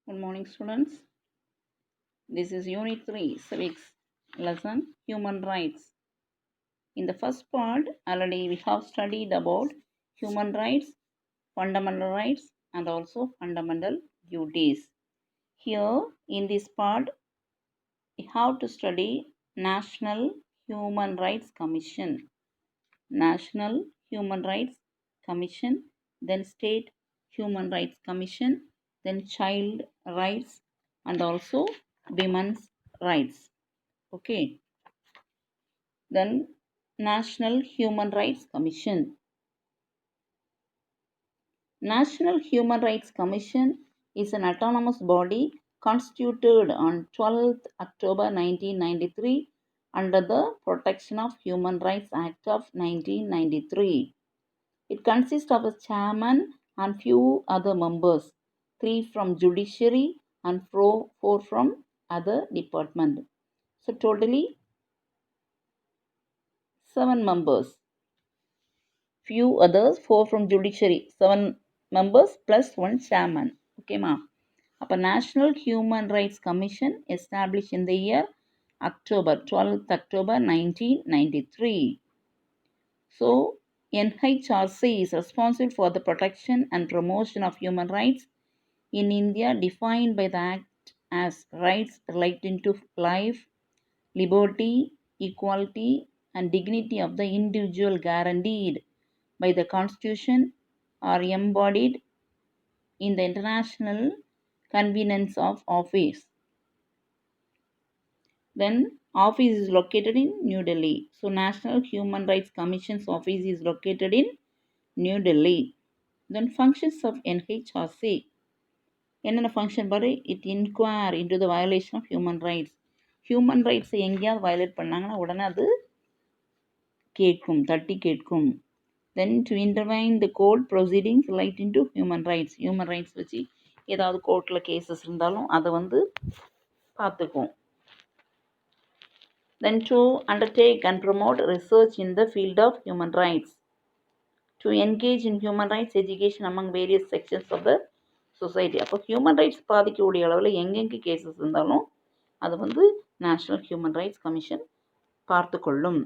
Good morning, students. This is Unit 3, Civics, lesson Human Rights. In the first part, already we have studied about human rights, fundamental rights, and also fundamental duties. Here, in this part, we have to study National Human Rights Commission, National Human Rights Commission, then State Human Rights Commission, then Child Rights, and also Women's Rights. Okay, then National Human Rights Commission. National Human Rights Commission is an autonomous body constituted on 12th October 1993 under the Protection of Human Rights Act of 1993. It consists of a chairman and few other members, 3 from judiciary and 4 from other department. So totally 7 members. Few others, 4 from judiciary, 7 members plus 1 chairman. Okay, ma. A National Human Rights Commission established in the year 12th October 1993. So, NHRC is responsible for the protection and promotion of human rights in India, defined by the Act as rights relating to life, liberty, equality, and dignity of the individual guaranteed by the Constitution are embodied in the International Conventions of Office. Then office is located in New Delhi. So National Human Rights Commission's office is located in New Delhi. Then functions of NHRC. என்னென்ன function பாரு, it inquire into the violation of human rights. Human ரைட்ஸை எங்கேயாவது violate பண்ணாங்கன்னா உடனே அது கேட்கும், தட்டி கேட்கும். Then to intervene the court proceedings relating to human rights. Human rights வச்சு ஏதாவது கோர்ட்டில் கேசஸ் இருந்தாலும் அதை வந்து பார்த்துக்கும். Then to undertake and promote research in the field of human rights. To engage in human rights education among various sections of the society. அப்போ human rights பாதிக்கக்கூடிய அளவில் எங்கெங்கே கேசஸ் இருந்தாலும் அது வந்து நேஷ்னல் ஹியூமன் ரைட்ஸ் கமிஷன் பார்த்து கொள்ளும்.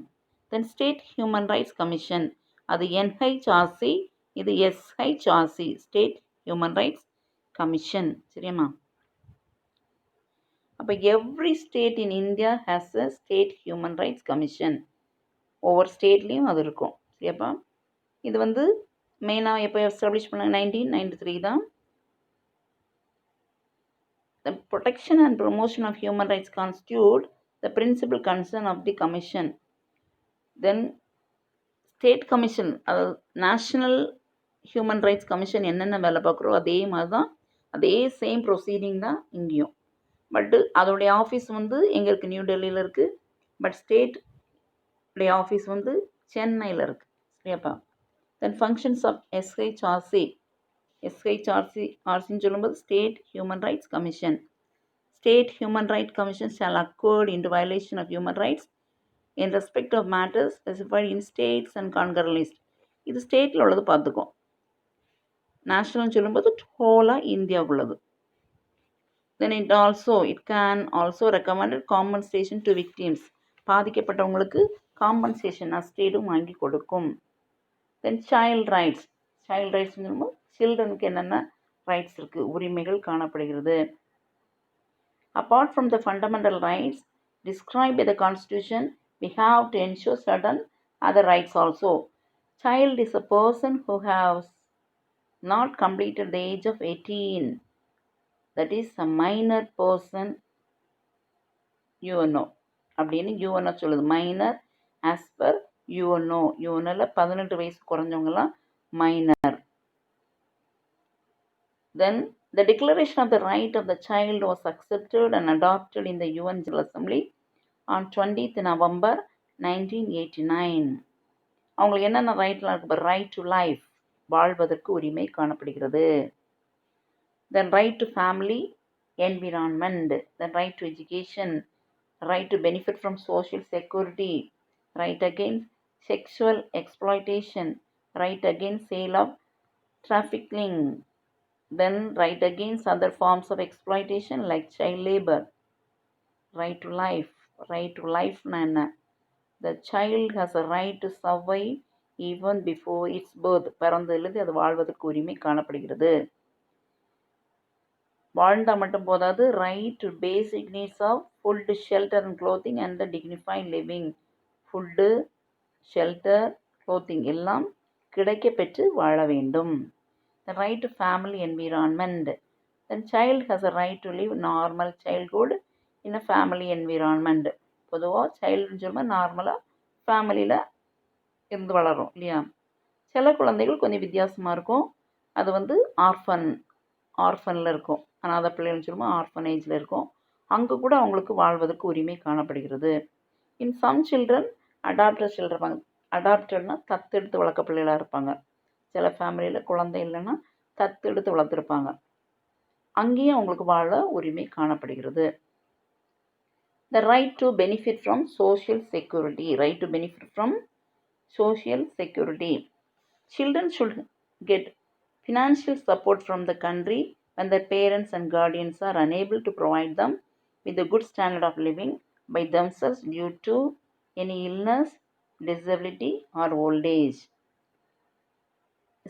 Then state human rights commission, அது என்ஹெச்ஆர்சி, இது SHRC, state human rights commission. சரியாம்மா? அப்போ every state in India has a state human rights commission. ஒவ்வொரு ஸ்டேட்லேயும் அது இருக்கும். சரியாப்பா? இது வந்து மெயினாக எப்போ எஸ்டாப்ளிஷ் பண்ணாங்க? 1993 தான். The protection and promotion of human rights constitute the principal concern of the commission. Then state commission, அதாவது நேஷ்னல் ஹியூமன் ரைட்ஸ் கமிஷன் என்னென்ன வேலை பார்க்குறோம் அதே மாதிரி தான், அதே சேம் ப்ரொசீடிங் தான் இங்கேயும். பட்டு அதோடைய ஆஃபீஸ் வந்து எங்கே இருக்குது? நியூ டெல்லியில் இருக்குது. பட் ஸ்டேட் ஆஃபீஸ் வந்து சென்னையில் இருக்குது. சரியாப்பா? Then functions of SHRC. எஸ்ஹெச்ஆர்சின்னு சொல்லும்போது state human rights commission. State Human Rights Commission shall accord into violation of human rights in respect of matters specified in states and concurrent list. இது ஸ்டேட்டில் உள்ளது பார்த்துக்கும். நேஷ்னல்னு சொல்லும்போது ஹோலாக இந்தியாவுக்குள்ளது. Then it can also recommend compensation to victims. பாதிக்கப்பட்டவங்களுக்கு compensation ஸ்டேட்டும் வாங்கி கொடுக்கும். Then child rights. சைல்ட் ரைட்ஸ்னு சொல்லும்போது சில்ட்ரனுக்கு என்னென்ன ரைட்ஸ் இருக்குது, உரிமைகள் காணப்படுகிறது. Apart from the fundamental rights described by the Constitution, we have to ensure certain other rights also. Child is a person who has not completed the age of 18. That is a minor person. UNO. அப்படின்னு UNO சொல்லுது. Minor as per UNO. UNOல 18 வயசு குறைஞ்சவங்கலாம் minor. Then the Declaration of the Right of the Child was accepted and adopted in the UN General Assembly on 20th November 1989. அவங்களுக்கு என்னென்ன ரைட்லாம் இருக்குது? Right to life, வாழ்வதற்கு உரிமை காணப்படுகிறது. Then right to family environment, then right to education, right to benefit from social security, right against sexual exploitation, right against sale of trafficking, Then right against other forms of exploitation like child labor. Right to life. Right to life என்ன? The child has a right to survive even before its birth. பிறந்ததிலிருந்து அது வாழ்வதற்கு உரிமை காணப்படுகிறது. வாழ்ந்தா மட்டும் போதாது, right to basic needs of food, shelter and clothing and the dignified living. Food, shelter, clothing எல்லாம் கிடைக்க பெற்று வாழ வேண்டும். The right to family environment. Then child has a right to live normal childhood in a family environment. பொதுவாக சைல்டுன்னு சொல்லும்போது நார்மலாக ஃபேமிலியில் இருந்து வளரும் இல்லையா. சில குழந்தைகள் கொஞ்சம் வித்தியாசமாக இருக்கும். அது வந்து ஆர்ஃபனில் இருக்கும். அனாதை பிள்ளைகள்னு சொல்லும்போது ஆர்ஃபனேஜில் இருக்கும். அங்கே கூட அவங்களுக்கு வாழ்வதற்கு உரிமை காணப்படுகிறது. In some children adopted children இருப்பாங்க. அடாப்டட்னா தத்தெடுத்து வளர்க்க பிள்ளைகளாக இருப்பாங்க. சில ஃபேமிலியில் குழந்தை இல்லைன்னா தத்தெடுத்து வளர்த்துருப்பாங்க. அங்கேயும் அவங்களுக்கு வாழ உரிமை காணப்படுகிறது. The right to benefit from social security. Right to benefit from social security. Children should get financial support from the country when their parents and guardians are unable to provide them with a good standard of living by themselves due to any illness, disability or old age.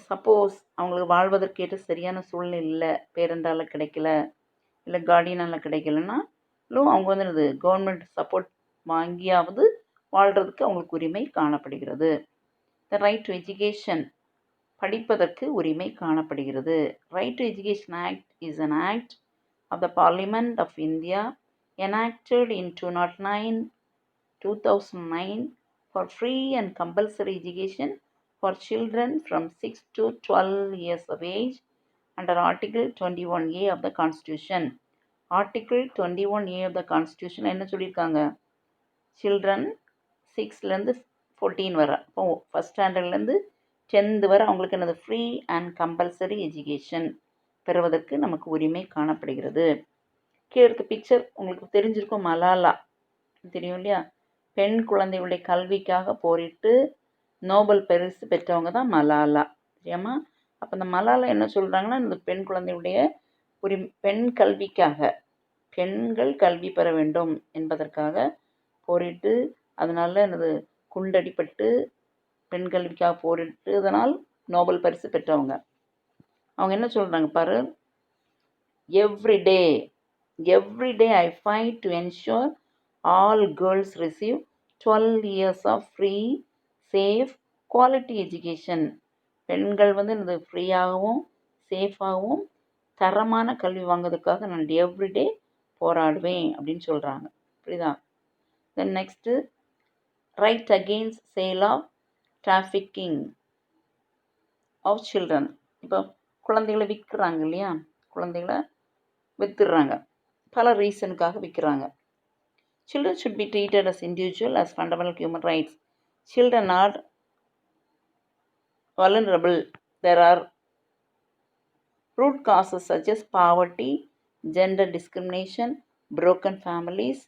Suppose அவங்களுக்கு வாழ்வதற்கேற்ற சரியான சூழ்நிலை இல்லை, பேரண்டால் கிடைக்கல, இல்லை கார்டியனால் கிடைக்கலன்னா அவங்க வந்து என்னது கவர்மெண்ட் சப்போர்ட் வாங்கியாவது வாழ்கிறதுக்கு அவங்களுக்கு உரிமை காணப்படுகிறது. The right to education. படிப்பதற்கு உரிமை காணப்படுகிறது. Right to education act is an act of the parliament of India enacted in 2009 for free and compulsory education for children from 6 to 12 years of age under Article 21A of the Constitution. Article 21A of the Constitution என்ன சொல்லியிருக்காங்க? Children 6லேருந்து 14 வரை, இப்போ first ஸ்டாண்டர்ட்லேருந்து 10th வரை அவங்களுக்கு என்னது free and compulsory education பெறுவதற்கு நமக்கு உரிமை காணப்படுகிறது. கீழே இருக்க பிக்சர் உங்களுக்கு தெரிஞ்சிருக்கும். மலாலா தெரியும் இல்லையா? பெண் குழந்தைகளுடைய கல்விக்காக போரிட்டு நோபல் பரிசு பெற்றவங்க தான் மலாலா. சரியாம்மா? அப்போ இந்த மலாலா என்ன சொல்கிறாங்கன்னா, இந்த பெண் குழந்தையுடைய பெண் கல்விக்காக, பெண்கள் கல்வி பெற வேண்டும் என்பதற்காக போரிட்டு, அதனால் என்னது குண்டடிப்பட்டு பெண் கல்விக்காக போரிட்டு அதனால் நோபல் பரிசு பெற்றவங்க. அவங்க என்ன சொல்கிறாங்க பாரு, every day I fight to ensure all girls receive 12 years of free, safe, quality education. பெண்கள் வந்து இந்த ஃப்ரீயாகவும் சேஃபாகவும் தரமான கல்வி வாங்குறதுக்காக நான் எவ்ரிடே போராடுவேன் அப்படின்னு சொல்கிறாங்க. புரியுதா? Then next, right against sale of trafficking of children. இப்போ குழந்தைகளை விற்கிறாங்க இல்லையா? குழந்தைகளை விற்றுடுறாங்க, பல ரீசனுக்காக விற்கிறாங்க. Children should be treated as individual as fundamental human rights. Children are vulnerable. There are root causes such as poverty, gender discrimination, broken families,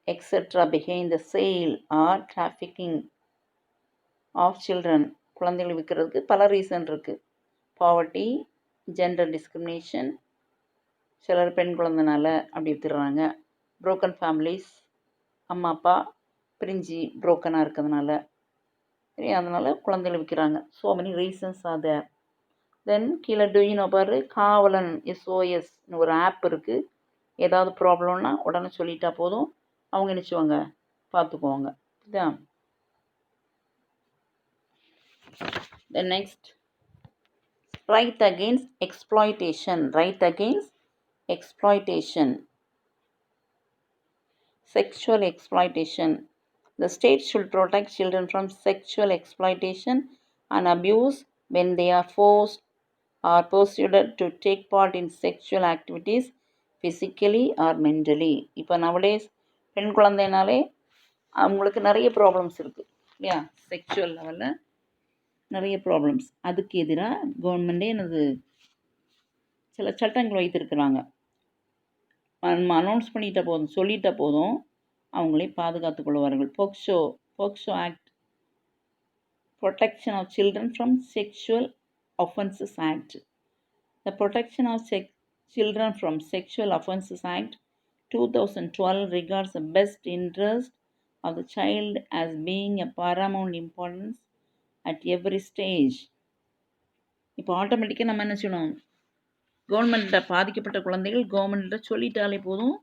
etc. behind the sale or trafficking of children. குழந்தைகளை விற்கிறதுக்கு பல reason இருக்குது. Poverty, gender discrimination, சிலர் பெண் குழந்தைனால அப்படி விற்றுறாங்க. Broken families, அம்மா அப்பா பிரிஞ்சு புரோக்கனாக இருக்கிறதுனால, சரி, அதனால் குழந்தைகளை விற்கிறாங்க. So many reasons are there. Then கீழே டூயினோ பாரு, காவலன் SOSன்னு ஒரு ஆப் இருக்குது. ஏதாவது ப்ராப்ளம்னா உடனே சொல்லிட்டா போதும், அவங்க நினச்சிவாங்க பார்த்துக்குவாங்க. இதுதான். Then next, right against exploitation. Right against exploitation. Sexual exploitation. The state should protect children from sexual exploitation and abuse when they are forced or persuaded to take part in sexual activities physically or mentally. இப்போ nowadays பெண் குழந்தைனாலே அவங்களுக்கு நிறைய problems இருக்குது இல்லையா? Sexual லெவலில் நிறைய problems. அதுக்கு எதிராக கவர்மெண்ட்டே என்னது சில சட்டங்கள் வைத்திருக்கிறாங்க. அனௌன்ஸ் பண்ணிட்ட போதும், சொல்லிட்ட போதும் அவங்களே பாதுகாத்து கொள்வார்கள். POCSO act, protection of children from sexual offences act. The Protection of Children from Sexual Offences Act 2012 regards the best interest of the child as being a paramount importance at every stage. இப்போ ஆட்டோமேட்டிக்காக நம்ம என்ன செய்யணும், கவர்மெண்ட்டில் பாதிக்கப்பட்ட குழந்தைகள் கவர்மெண்ட்டில் சொல்லிட்டாலே போதும்,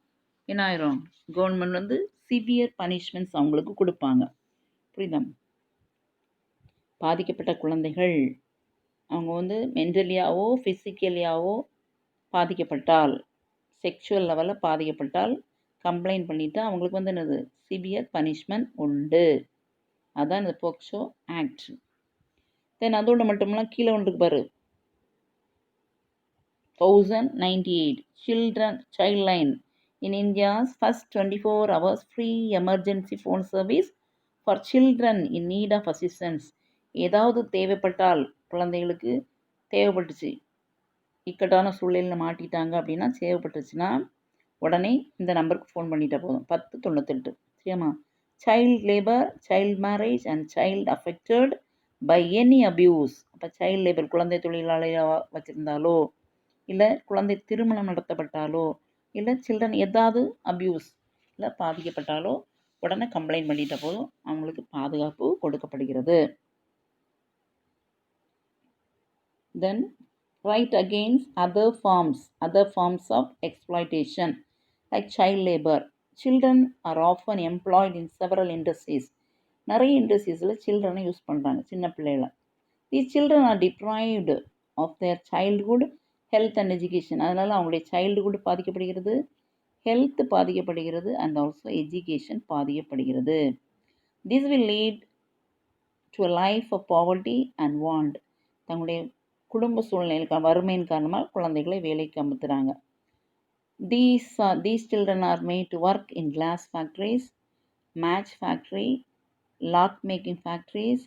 என்ன ஆயிரும், கவர்மெண்ட் வந்து சிவியர் பனிஷ்மெண்ட்ஸ் அவங்களுக்கு கொடுப்பாங்க. புரியுதா? பாதிக்கப்பட்ட குழந்தைகள் அவங்க வந்து மென்டலியாவோ ஃபிசிக்கலியாவோ பாதிக்கப்பட்டால், செக்ஷுவல் லெவலில் பாதிக்கப்பட்டால் கம்ப்ளைண்ட் பண்ணிவிட்டு அவங்களுக்கு வந்து என்னது, சிவியர் பனிஷ்மெண்ட் உண்டு. அதுதான் இந்த போக்சோ ஆக்ட். தென் அதோடு மட்டும்லாம் கீழே ஒன்றுக்கு பாரு, 1098 child line in India's first 24 hours free emergency phone service for children in need of assistance. ஏதாவது தேவைப்பட்டால், குழந்தைகளுக்கு தேவைப்பட்டுச்சு, இக்கட்டான சூழ்நிலையில் மாட்டிட்டாங்க அப்படின்னா, தேவைப்பட்டுச்சுன்னா உடனே இந்த நம்பருக்கு ஃபோன் பண்ணிட்டா போதும், 1098. சரியாம்மா? Child labour, child marriage and child affected by any abuse. அப்போ சைல்ட் லேபர் குழந்தை தொழிலாளியாக வச்சுருந்தாலோ, இல்லை குழந்தை திருமணம் நடத்தப்பட்டாலோ, இல்லை சில்ட்ரன் ஏதாவது அப்யூஸ் இல்லை பாதிக்கப்பட்டாலோ உடனே கம்ப்ளைண்ட் பண்ணிட்ட போதும் அவங்களுக்கு பாதுகாப்பு கொடுக்கப்படுகிறது. Then right against other forms of exploitation like child labor. Children are often employed in several industries. நிறைய இண்டஸ்ட்ரீஸில் சில்ட்ரனை யூஸ் பண்ணுறாங்க, சின்ன பிள்ளைகளை. These children are deprived of their childhood health and education. அதனால் அவங்களுடைய சைல்டுஹுட் பாதிக்கப்படுகிறது, ஹெல்த் பாதிக்கப்படுகிறது, அண்ட் ஆல்சோ எஜுகேஷன் பாதிக்கப்படுகிறது. This will lead to a life of poverty and want. தங்களுடைய குடும்ப சூழ்நிலைக்கு வறுமையின் காரணமாக குழந்தைகளை வேலைக்கு அமர்த்துறாங்க. These children are made to work in glass factories, match factory, lock making factories,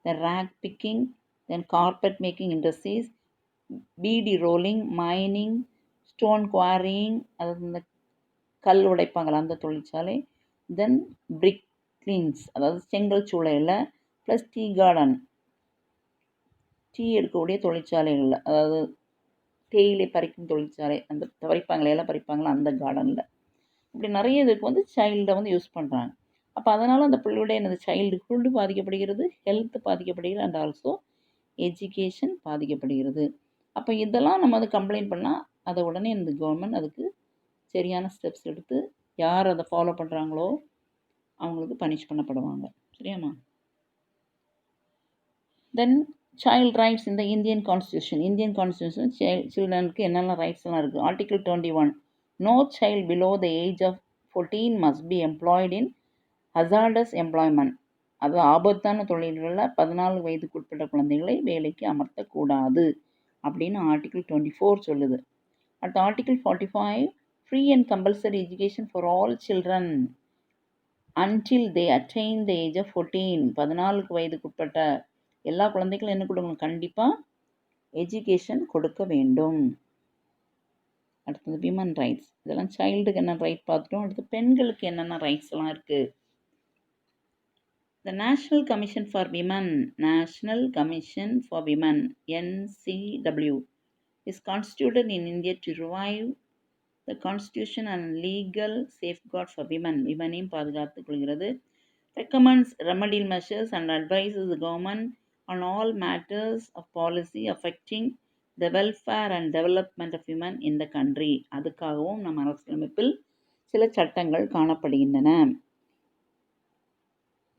the rag picking, then carpet making industries, bead rolling, mining, stone quarrying, அதாவது இந்த கல் உடைப்பாங்களா அந்த தொழிற்சாலை, தென் பிரிக் கிளீன்ஸ், அதாவது செங்கல் சூளையில், ப்ளஸ் டீ கார்டன், டீ எடுக்கக்கூடிய தொழிற்சாலைகளில், அதாவது தேயிலை பறிக்கும் தொழிற்சாலை, அந்த பறிப்பாங்களே எல்லாம் பறிப்பாங்களா அந்த கார்டனில், இப்படி நிறைய இதுக்கு வந்து சைல்டை வந்து யூஸ் பண்ணுறாங்க. அப்போ அதனால் அந்த பிள்ளையுடைய எனது சைல்டுஹுட் பாதிக்கப்படுகிறது, ஹெல்த் பாதிக்கப்படுகிறது, அண்ட் ஆல்சோ எஜுகேஷன் பாதிக்கப்படுகிறது. அப்போ இதெல்லாம் நம்ம வந்து கம்ப்ளைண்ட் பண்ணால் அதை உடனே இந்த கவர்மெண்ட் அதுக்கு சரியான ஸ்டெப்ஸ் எடுத்து யார் அதை ஃபாலோ பண்ணுறாங்களோ அவங்களுக்கு பனிஷ் பண்ணப்படுவாங்க. சரியாம்மா? தென் சைல்ட் ரைட்ஸ் இந்த இந்தியன் கான்ஸ்டியூஷன் சில்ட்ரனுக்கு என்னென்ன ரைட்ஸ்லாம் இருக்குது. Article 21, no child below the age of 14 must be employed in hazardous employment. அது ஆபத்தான தொழில்களில் 14 வயதுக்குட்பட்ட குழந்தைகளை வேலைக்கு அமர்த்தக்கூடாது அப்படின்னு ஆர்டிகிள் 24 சொல்லுது. அடுத்த article 45, free and compulsory education for all children until they attain the age of 14. 14 வயதுக்குட்பட்ட எல்லா குழந்தைகளும் என்ன கொடுக்கணும், கண்டிப்பாக எஜுகேஷன் கொடுக்க வேண்டும். அடுத்தது விமன் ரைட்ஸ். இதெல்லாம் சைல்டுக்கு என்ன ரைட் பார்த்துட்டோம். அடுத்து பெண்களுக்கு என்னென்ன ரைட்ஸ் எல்லாம் இருக்குது. The National Commission for Women, NCW, is constituted in India to revive the constitution and legal safeguard for women. விமனையும் பாதுகாத்துக் கொள்கிறது. Recommends remedial measures and advises the government on all matters of policy affecting the welfare and development of women in the country. அதுக்காகவும் நம் அரசியலமைப்பில் சில சட்டங்கள் காணப்படுகின்றன.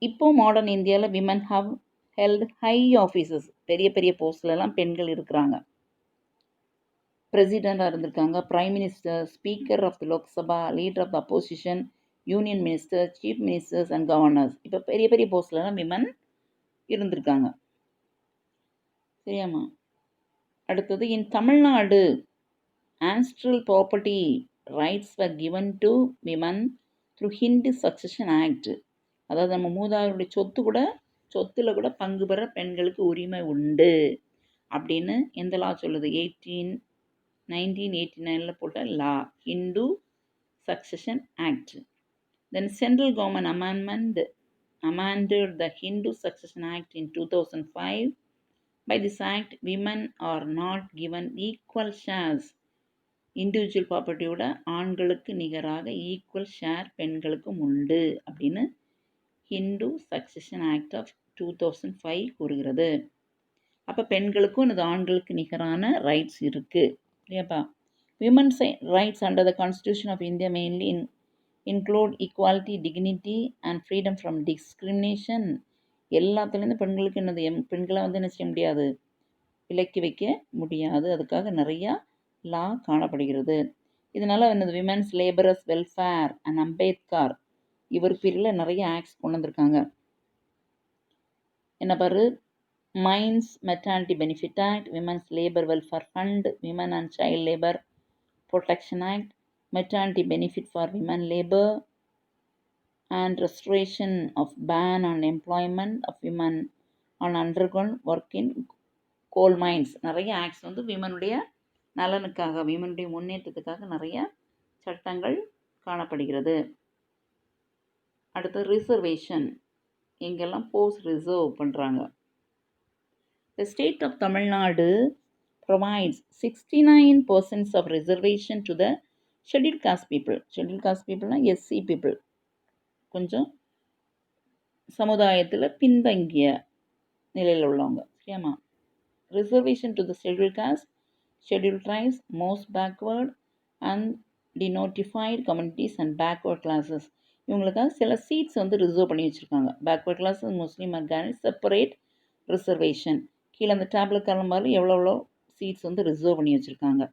இப்போ modern இந்தியாவில் women have held high offices, பெரிய பெரிய போஸ்ட்லலாம் பெண்கள் இருக்கிறாங்க. பிரசிடெண்ட்டாக இருந்திருக்காங்க, prime minister, speaker of the Lok Sabha, leader of the opposition, union minister, chief ministers and governors. இப்போ பெரிய பெரிய போஸ்ட்லலாம் விமன் இருந்திருக்காங்க. சரியாம்மா? அடுத்தது இன் Tamil Nadu ancestral property rights were given to women through Hindu Succession Act. அதாவது நம்ம மூதாதையருடைய சொத்தில் கூட பங்கு பெற பெண்களுக்கு உரிமை உண்டு அப்படின்னு எந்த லா சொல்லுது? 1989 போட்ட லா, Hindu Succession Act. Then central government amended the Hindu Succession Act in 2005 By this act, women are not given equal shares. Individual ப்ராப்பர்ட்டியோட ஆண்களுக்கு நிகராக ஈக்குவல் ஷேர் பெண்களுக்கும் உண்டு அப்படின்னு ஹிந்து சக்சஷன் ஆக்ட் ஆஃப் 2005 கூறுகிறது. அப்போ பெண்களுக்கும் இது ஆண்களுக்கு நிகரான ரைட்ஸ் இருக்குது இல்லையாப்பா. Women's rights under the constitution of India mainly include equality, dignity and freedom from discrimination. எல்லாத்துலேருந்து பெண்களுக்கு என்னது பெண்களை என்ன செய்ய முடியாது, விலக்கி வைக்க முடியாது. அதுக்காக நிறையா லா காணப்படுகிறது. இதனால் என்னது women's labourers welfare and Ambedkar இவர் பீரியடில் நிறைய ஆக்ட்ஸ் கொண்டு வந்திருக்காங்க. என்ன பாரு, mines maternity benefit act, women's labour welfare fund, women and child labour protection act, maternity benefit for women labour and restoration of ban on employment of women on underground work in coal mines. நிறைய acts விமனுடைய நலனுக்காக, விமனுடைய முன்னேற்றத்துக்காக நிறைய சட்டங்கள் காணப்படுகிறது. அடுத்து reservation, எங்கெல்லாம் post reserve பண்ணுறாங்க. The state of Tamil Nadu provides 69% of reservation to the scheduled caste people. Scheduled caste peopleனா SC people, கொஞ்சம் சமுதாயத்தில் பின்தங்கிய நிலையில் உள்ளவங்க சரியாமா. Reservation to the scheduled caste, scheduled tribes, most backward and denotified communities and backward classes, இவங்களுக்காக சில seats reserve பண்ணி வச்சுருக்காங்க. பேக்வேர்ட் கிளாஸஸ், முஸ்லீம் ஆர்கானிக் செப்பரேட் ரிசர்வேஷன். கீழே அந்த டேப்லெட் காலம் மாதிரி எவ்வளோ சீட்ஸ் ரிசர்வ் பண்ணி வச்சுருக்காங்க.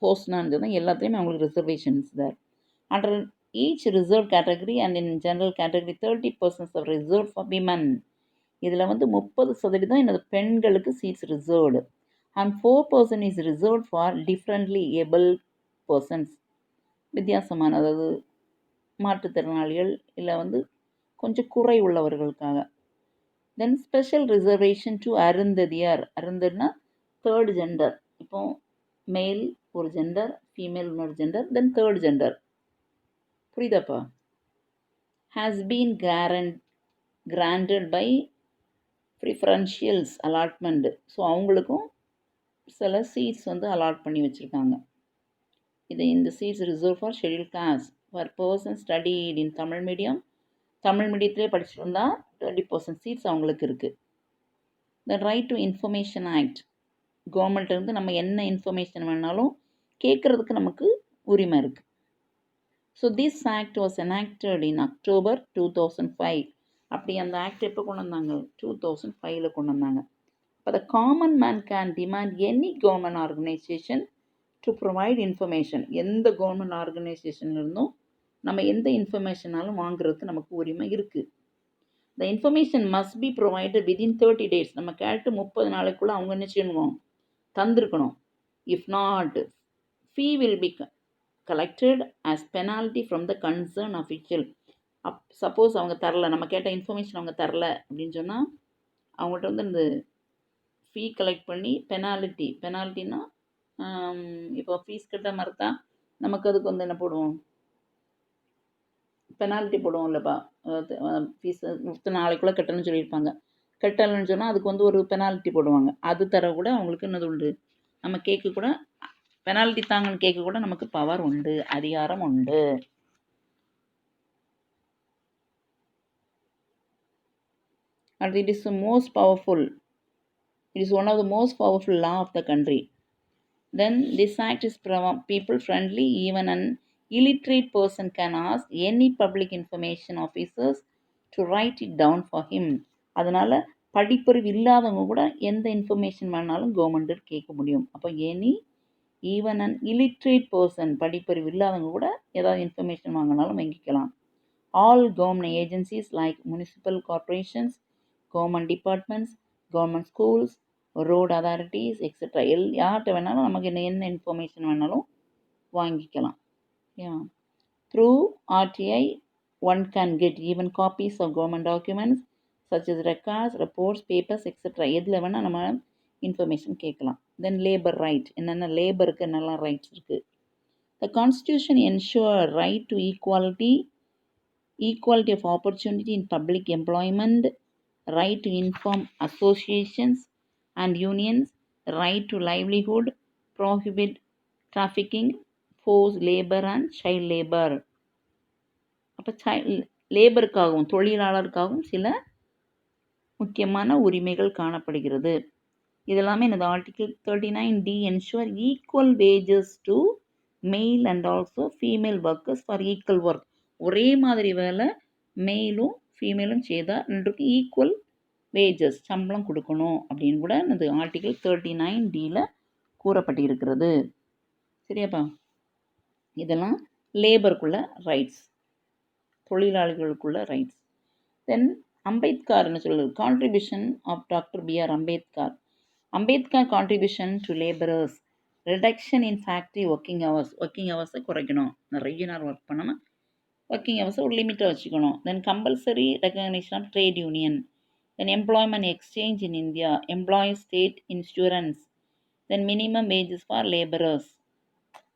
போஸ்ட்னான்னு சொன்னால் எல்லாத்துலேயுமே அவங்களுக்கு ரிசர்வேஷன்ஸ் தான். Under each reserve category and in general category 30% of reserve for women. இதில் 30% எனது பெண்களுக்கு seats reserved and 4% is reserve for differently able persons. வித்தியாசமான, அதாவது மாற்றுத்திறனாளிகள் இல்லை கொஞ்சம் குறை உள்ளவர்களுக்காக. Then special reservation to Arunthathiyar. அருந்ததினா தேர்ட் ஜெண்டர். இப்போ மேல் ஒரு ஜெண்டர், ஃபீமேல் இன்னொரு ஜெண்டர், தென் தேர்ட் ஜெண்டர். புரியுதாப்பா? Has been granted by preferentials allotment. So அவங்களுக்கும் சில சீட்ஸ் அலாட் பண்ணி வச்சுருக்காங்க. இது இந்த seats reserve for schedule caste for person studied in Tamil medium. Tamil மீடியத்திலே படிச்சுட்டு வந்தால் 20% சீட்ஸ் அவங்களுக்கு இருக்குது. The right to information act, கவர்மெண்ட்லேருந்து நம்ம என்ன இன்ஃபர்மேஷன் வேணாலும் கேட்குறதுக்கு நமக்கு உரிமை இருக்குது. So this act was enacted in October 2005. அப்படி அந்த ஆக்ட் எப்போ கொண்டு வந்தாங்க? 2005 கொண்டு வந்தாங்க. இப்போ the common man can demand any government organisation to provide information. எந்த கவர்மெண்ட் ஆர்கனைசேஷன்லேருந்தும் நம்ம எந்த இன்ஃபர்மேஷனாலும் வாங்குறதுக்கு நமக்கு உரிமை இருக்குது. The information must be provided within 30 days. நம்ம கேட்டு 30 நாளைக்குள்ளே அவங்க என்ன செய்யணும்? தந்திருக்கணும். If not, fee will be collected as penalty from the concerned official. Suppose அவங்க தரல, நம்ம கேட்ட இன்ஃபர்மேஷன் அவங்க தரல அப்படின்னு சொன்னால் அவங்கள்ட்ட இந்த ஃபீ கலெக்ட் பண்ணி பெனால்ட்டினா இப்போ ஃபீஸ் கட்ட மறுத்தா நமக்கு அதுக்கு என்ன போடுவோம்? பெனால்ட்டி போடுவோம் இல்லைப்பா. ஃபீஸ் 30 நாளைக்குள்ளே கட்டணும்னு சொல்லியிருப்பாங்க. கட்டலைன்னு சொன்னால் அதுக்கு ஒரு பெனால்ட்டி போடுவாங்க. அது தர கூட அவங்களுக்கு என்னது உண்டு? நம்ம கேட்க கூட பெனால்ட்டி தாங்கன்னு கேட்க கூட நமக்கு பவர் உண்டு, அதிகாரம் உண்டு. And it is the most powerful. It is one of the most powerful law of the country. Then this act is people friendly. Even an illiterate person can ask any public information officers to write it down for him. அதனால் படிப்பறிவு இல்லாதவங்க கூட எந்த information வேணாலும் government கேட்க முடியும். அப்போ even an illiterate person, படிப்பறிவு இல்லாதவங்க கூட ஏதாவது இன்ஃபர்மேஷன் வாங்கினாலும் வாங்கிக்கலாம். All government agencies like municipal corporations, government departments, government schools, road authorities etcetera யார்கிட்ட வேணாலும் நமக்கு என்ன இன்ஃபர்மேஷன் வேணாலும் வாங்கிக்கலாம். Through RTI one can get even copies of government documents such as records, reports, papers etcetera. எதில் வேணால் நம்ம இன்ஃபர்மேஷன் கேட்கலாம். தென் லேபர் ரைட், என்னென்ன லேபருக்கு என்னெல்லாம் ரைட்ஸ் இருக்குது. The constitution ensure right to equality of opportunity in public employment right to inform associations and unions, right to livelihood, prohibit trafficking, forced labor and child labor. அப்போ லேபருக்காகவும் தொழிலாளருக்காகவும் சில முக்கியமான உரிமைகள் காணப்படுகிறது. இதெல்லாமே எனது article 39D ensure equal wages to male and also female workers for equal work. ஒரே மாதிரி வேலை மேலும் ஃபீமேலும் செய்தால் ரெண்டுக்கும் ஈக்குவல் வேஜஸ் சம்பளம் கொடுக்கணும் அப்படின்னு கூட எனது ஆர்டிகிள் 39Dயில் கூறப்பட்டிருக்கிறது. சரியாப்பா? இதெல்லாம் லேபருக்குள்ள ரைட்ஸ், தொழிலாளிகளுக்குள்ள ரைட்ஸ். தென் அம்பேத்கர்னு சொல்லுது contribution of doctor BR Ambedkar. Ambedkar contribution to labourers, reduction in factory working ஹவர்ஸை குறைக்கணும். நிறைய நேரம் ஒர்க் பண்ணாமல் ஒர்க்கிங் ஹவர்ஸை ஒரு லிமிட்டாக வச்சுக்கணும். Then compulsory recognition of trade union, then employment exchange in India, employees state insurance, then minimum wages for labourers.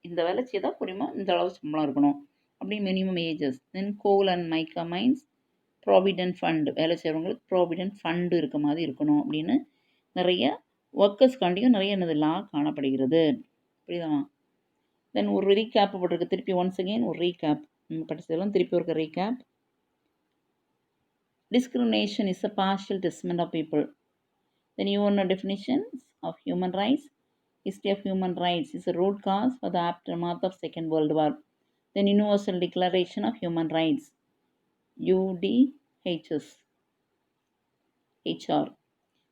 இந்த வேலை செய்தால் புரியுமா இந்த அளவு சம்பளம் இருக்கணும் அப்படி minimum wages. Then coal and mica mines provident fund, வேலை செய்கிறவங்களுக்கு ப்ராவிடென்ட் ஃபண்டு இருக்க மாதிரி இருக்கணும் அப்படின்னு நிறைய ஒர்க்கர்ஸ்காண்டியும் நிறைய என்னது லா காணப்படுகிறது. புரியுதா? தென் ஒரு ரீகேப் போட்டிருக்கு திருப்பி ஒன்ஸ் அகெயின் ஒரு ரீகேப் நம்ம படித்ததெல்லாம் திருப்பி ஒரு recap. Discrimination is a partial treatment of people. Then you know definitions of human rights. History of human rights is a root cause for the aftermath of Second World War. Then Universal Declaration of Human Rights, UDHS, HR.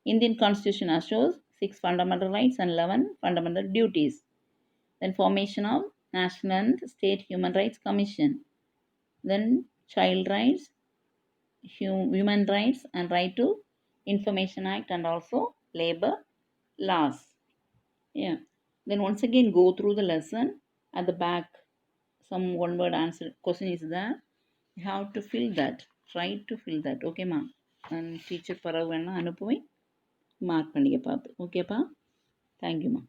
Indian Constitution assures 6 fundamental rights and 11 fundamental duties. Then formation of National and State Human Rights Commission. Then child rights, human rights and right to information act and also labor laws. Yeah. Then once again go through the lesson. At the back some one word answer question is there. You have to fill that. Try to fill that. Okay ma? And teacher பரவ வேணா அனுப்புவேன் mark பண்ணிக்க பார்த்து. ஓகேப்பா? தேங்க்யூம்மா.